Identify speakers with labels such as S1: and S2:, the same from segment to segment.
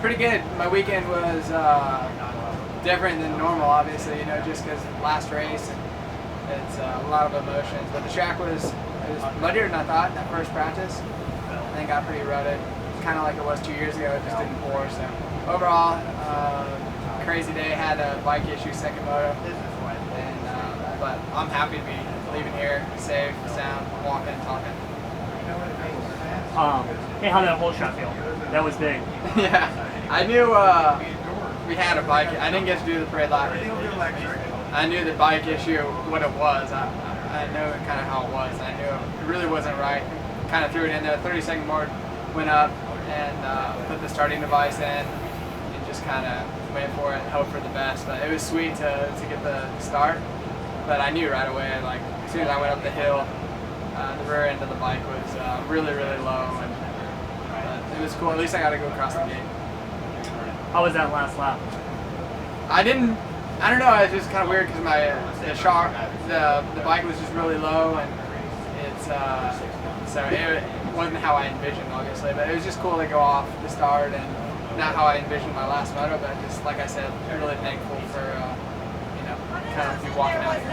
S1: pretty good. My weekend was different than normal, obviously, you know, just because last race and it's a lot of emotions. But the track was muddier than I thought that first practice. I think got pretty rutted, kind of like it was 2 years ago. It just didn't pour. So overall, crazy day. Had a bike issue, second moto, and but I'm happy to be leaving here safe, sound, walking, talking.
S2: Hey, how did that whole shot feel? That was big.
S1: Yeah, I knew we had a bike. I didn't get to do the parade lap. I knew the bike issue, what it was. I knew kind of how it was. I knew it really wasn't right. Kind of threw it in there. 30-second mode went up and put the starting device in and just kind of went for it and hoped for the best. But it was sweet to get the start. But I knew right away, like as soon as I went up the hill, the rear end of the bike was really, really low. And it was cool. At least I got to go across the gate.
S2: How was that last lap?
S1: I don't know. It was just kind of weird because the bike was just really low, and it's so it wasn't how I envisioned, obviously. But it was just cool to go off the start, and not how I envisioned my last moto. But just like I said, really thankful for kind of walking out here.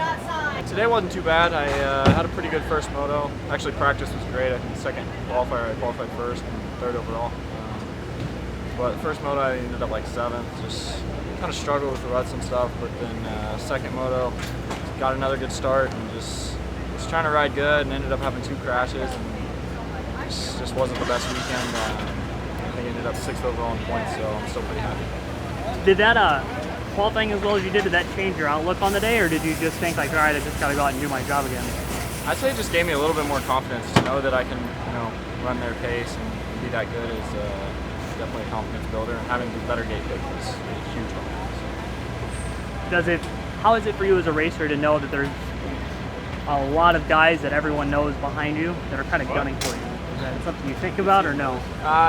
S3: Today wasn't too bad. I had a pretty good first moto. Actually, practice was great. I think second qualifier I qualified first and third overall. But first moto I ended up like 7th. Just kind of struggled with the ruts and stuff. But then second moto got another good start and just was trying to ride good and ended up having 2 crashes and just wasn't the best weekend. I think I ended up 6th overall in points, so I'm still pretty happy.
S2: Did that qualifying as well as you did that change your outlook on the day, or did you just think like, all right, I just got to go out and do my job again?
S3: I'd say it just gave me a little bit more confidence to know that I can, run their pace and be that good is definitely a confidence builder. And having the better gate pick was a huge one.
S2: How is it for you as a racer to know that there's a lot of guys that everyone knows behind you that are kind of gunning for you? Is that something you think about or no?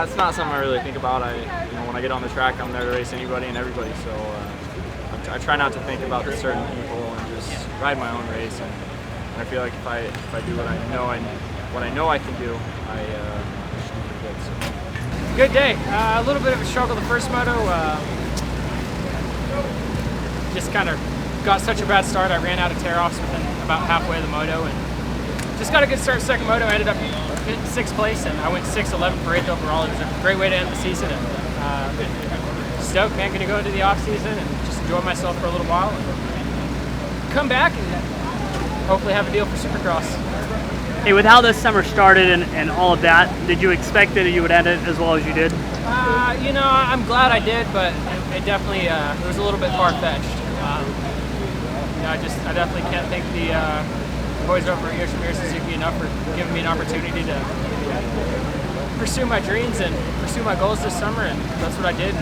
S3: It's not something I really think about. When I get on the track, I'm there to race anybody and everybody. So I try not to think about certain people and just ride my own race. And I feel like if I do what I know I can do, I should do pretty good. So.
S4: Good day. A little bit of a struggle the first moto. Just kind of got such a bad start. I ran out of tear-offs within about halfway of the moto, and just got a good start second moto. I ended up in 6th place, and I went 6th, 11th for 8th overall. It was a great way to end the season. And stoked, man. Going to go into the off season and just enjoy myself for a little while, and come back and hopefully have a deal for Supercross.
S2: Hey, with how this summer started and all of that, did you expect that you would end it as well as you did?
S4: I'm glad I did, but it definitely it was a little bit far-fetched. I definitely can't thank the boys over at Yoshimura Suzuki enough for giving me an opportunity to pursue my dreams and pursue my goals this summer, and that's what I did.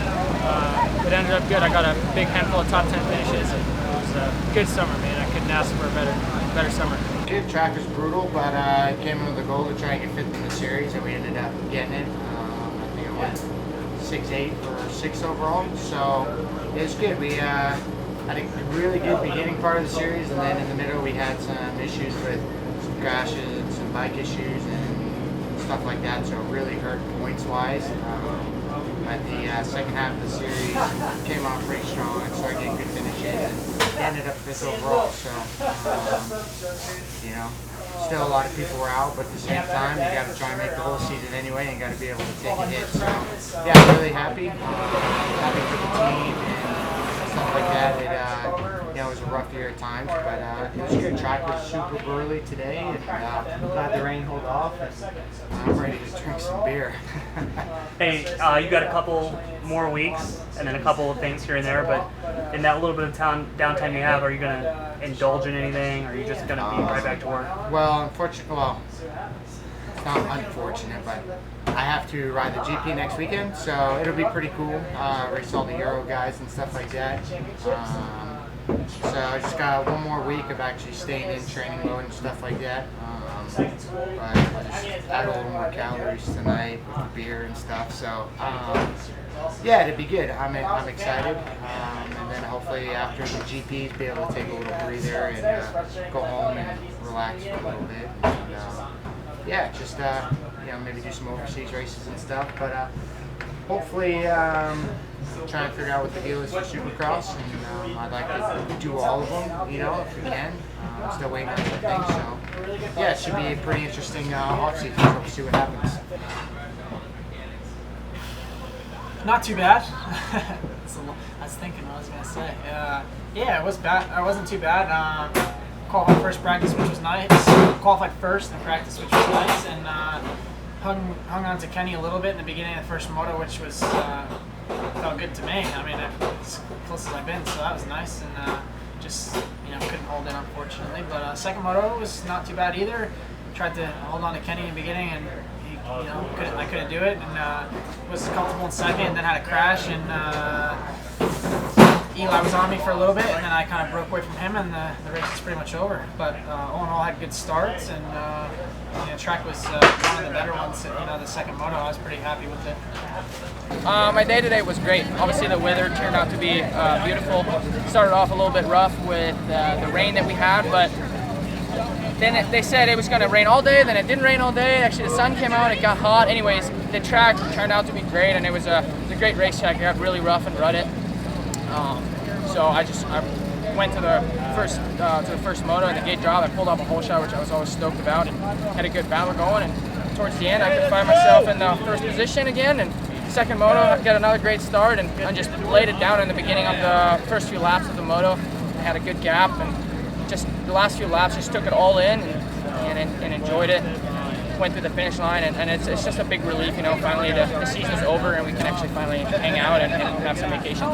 S4: It ended up good. I got a big handful of top 10 finishes, and it was a good summer, man. I couldn't ask for a better summer.
S5: The track was brutal, but I came in with a goal to try and get 5th in the series, and we ended up getting it. I think I went 6'8" for 6th overall, so it was good. We had a really good beginning part of the series, and then in the middle we had some issues with some crashes and some bike issues and stuff like that, so it really hurt points-wise. But the second half of the series came off pretty strong and started getting good finishes and ended up 5th overall. So, still a lot of people were out, but at the same time, you got to try and make the whole season anyway and got to be able to take a hit. So, yeah, I'm really happy. Happy for the team and stuff like that. It was a rough year at times, but it was good. Track was super burly today, and I'm glad the rain held off. I'm ready to drink some beer.
S2: Hey, you got a couple more weeks and then a couple of things here and there, but in that little bit of downtime you have, are you going to indulge in anything, or are you just going to be right back to work?
S5: Well, it's not unfortunate, but I have to ride the GP next weekend, so it'll be pretty cool. Race all the Euro guys and stuff like that. So I just got one more week of actually staying in training mode and stuff like that. But I'll just add a little more calories tonight with the beer and stuff. So yeah, it'd be good. I'm excited, and then hopefully after the GPs, be able to take a little breather and go home and relax for a little bit. And, yeah, just maybe do some overseas races and stuff. But hopefully trying to figure out what the deal is for Supercross, and I'd like to do all of them, you know, if we can. I'm still waiting on some things, so yeah, it should be a pretty interesting offseason, so we'll see what happens.
S6: Not too bad. I was thinking what I was gonna say. Yeah, it was bad. I wasn't too bad. Qualified first practice, which was nice. Qualified first in practice, which was nice, and hung on to Kenny a little bit in the beginning of the first moto, which was felt good to me. I mean, it's close as I've been, so that was nice, and just couldn't hold in, unfortunately. But second moto was not too bad either. Tried to hold on to Kenny in the beginning, and I couldn't do it, and was comfortable in second, and then had a crash, and Eli was on me for a little bit, and then I kind of broke away from him, and the race was pretty much over. But all in all, had good starts, and the track was one of the better ones. The second moto, I was pretty happy with it.
S7: My day today was great. Obviously, the weather turned out to be beautiful. Started off a little bit rough with the rain that we had, but then they said it was going to rain all day, then it didn't rain all day. Actually, the sun came out, it got hot. Anyways, the track turned out to be great, and it was a great racetrack. It got really rough and rutted. So I went to the first moto in the gate drop. I pulled off a hole shot, which I was always stoked about, and had a good battle going. And towards the end, I could find myself in the first position again. And second moto, I got another great start, and I just laid it down in the beginning of the first few laps of the moto. I had a good gap, and just the last few laps, just took it all in and enjoyed it. Went through the finish line, and it's just a big relief, finally the season's over and we can actually finally hang out and have some vacation.